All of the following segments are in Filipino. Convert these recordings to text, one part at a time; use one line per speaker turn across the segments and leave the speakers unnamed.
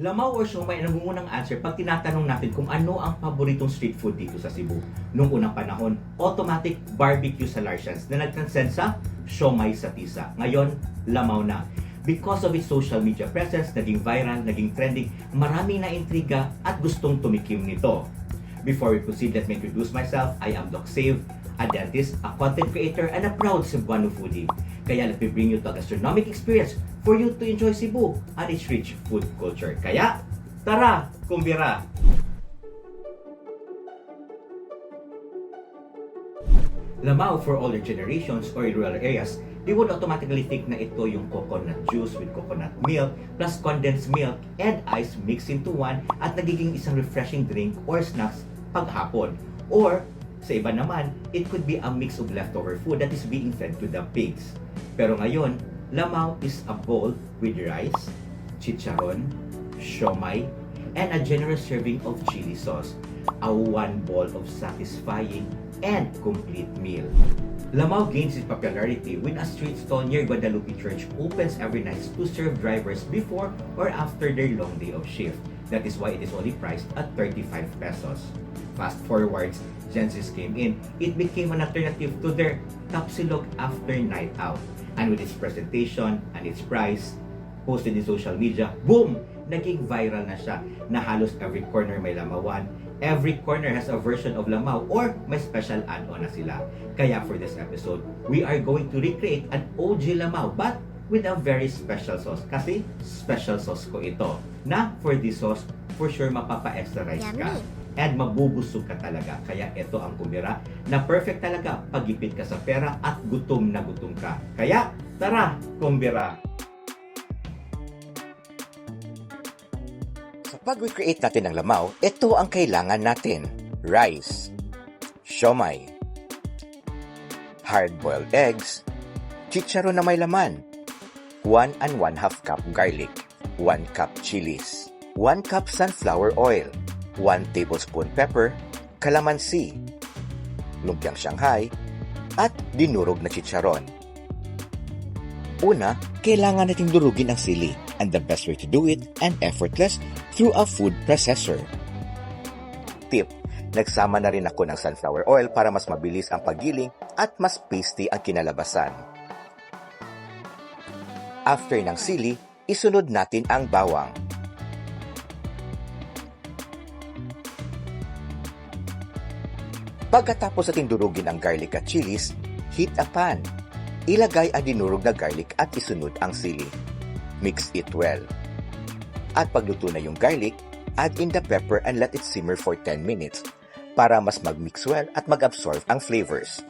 Lamaw or siomai ang nangungunang answer pag tinatanong natin kung ano ang paboritong street food dito sa Cebu. Noong unang panahon, automatic barbecue sa Larsians na nag-transcend sa siomai sa tisa. Ngayon, lamaw na. Because of its social media presence, naging viral, naging trending, maraming na-intriga at gustong tumikim nito. Before we proceed, let me introduce myself. I am Doc Save, a dentist, a content creator, and a proud Cebuano foodie. Kaya let me bring you to a gastronomic experience for you to enjoy Cebu and its rich food culture. Kaya, tara, kumbira! Lamaw for older generations or in rural areas, they would automatically think na ito yung coconut juice with coconut milk plus condensed milk and ice mixed into one at nagiging isang refreshing drink or snacks paghapon. Or, sa iba naman, it could be a mix of leftover food that is being fed to the pigs. Pero ngayon, lamaw is a bowl with rice, chicharon, siomai, and a generous serving of chili sauce. A one bowl of satisfying and complete meal. Lamaw gains its popularity when a street stall near Guadalupe Church opens every night to serve drivers before or after their long day of shift. That is why it is only priced at 35 pesos. Fast forwards, Gen Z came in, it became an alternative to their tapsilog after night out. And with its presentation and its price, posted in social media, boom! Naging viral na siya na halos every corner may lamawan. Every corner has a version of lamaw or may special add-on na sila. Kaya for this episode, we are going to recreate an OG lamaw but with a very special sauce. Kasi special sauce ko ito. Na for this sauce, for sure mapapa-extra rice ka. And mabubusog ka talaga. Kaya ito ang kumbira na perfect talaga pagipit ka sa pera at gutom na gutom ka. Kaya, tara, kumbira!
Sa pag-recreate natin ng lamaw, ito ang kailangan natin. Rice, siomai, hard-boiled eggs, chicharon na may laman, 1 and 1/2 cup garlic, 1 cup chilies, 1 cup sunflower oil, 1 tablespoon pepper, kalamansi, lumpiang Shanghai, at dinurog na chicharon. Una, kailangan nating durugin ang sili, and the best way to do it and effortless through a food processor. Tip, nagsama na rin ako ng sunflower oil para mas mabilis ang paggiling at mas pasty ang kinalabasan. After ng sili, isunod natin ang bawang. Pagkatapos natin durugin ang garlic at chilies, heat a pan. Ilagay ang dinurog na garlic at isunod ang sili. Mix it well. At pagluto na yung garlic, add in the pepper and let it simmer for 10 minutes para mas mag-mix well at mag-absorb ang flavors.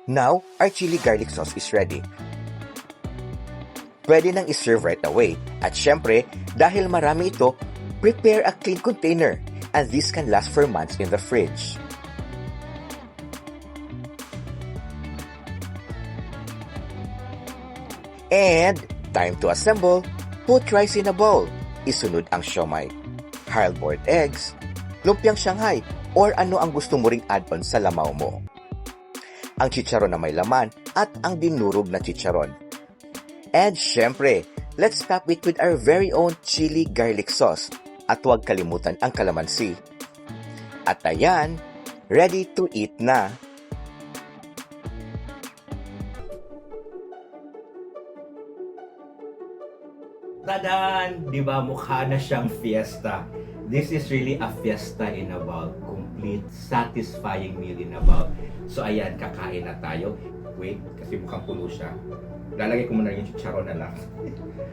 Now, our chili garlic sauce is ready. Pwede nang iserve right away. At syempre, dahil marami ito, prepare a clean container and this can last for months in the fridge. And time to assemble. Put rice in a bowl. Isunod ang siomai, hard-boiled eggs, lumpiang Shanghai, or ano ang gusto mo ring add-on sa lamaw mo. Ang chicharon na may laman at ang dinurog na chicharon. And syempre, let's top it with our very own chili garlic sauce. At huwag kalimutan ang kalamansi. At ayan, ready to eat na.
Tadan! Di ba mukha na siyang fiesta? This is really a fiesta in a bowl. Complete, satisfying meal in a bowl. So ayan, kakain na tayo. Wait, kasi mukhang puno siya. Lalagay ko muna yung chicharon na lang.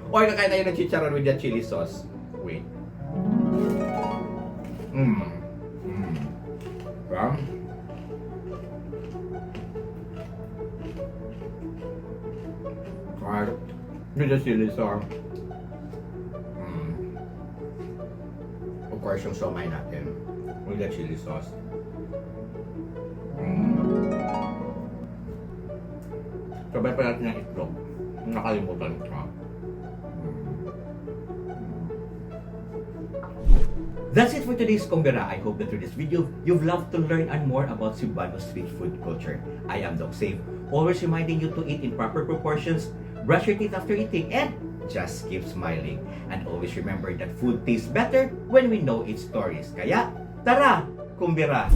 Or kakain tayo ng chicharon with the chili sauce. Wait. Diba? Kahit with the chili sauce. Of course, yung siomai natin with the chili sauce. Sabay pa natin ng itlog. Nakalimutan ko. That's it for today's Kumbira. I hope that through this video, you've loved to learn and more about Cebuano street food culture. I am Doc Save, always reminding you to eat in proper proportions, brush your teeth after eating, and just keep smiling. And always remember that food tastes better when we know its stories. Kaya, tara, kumbira!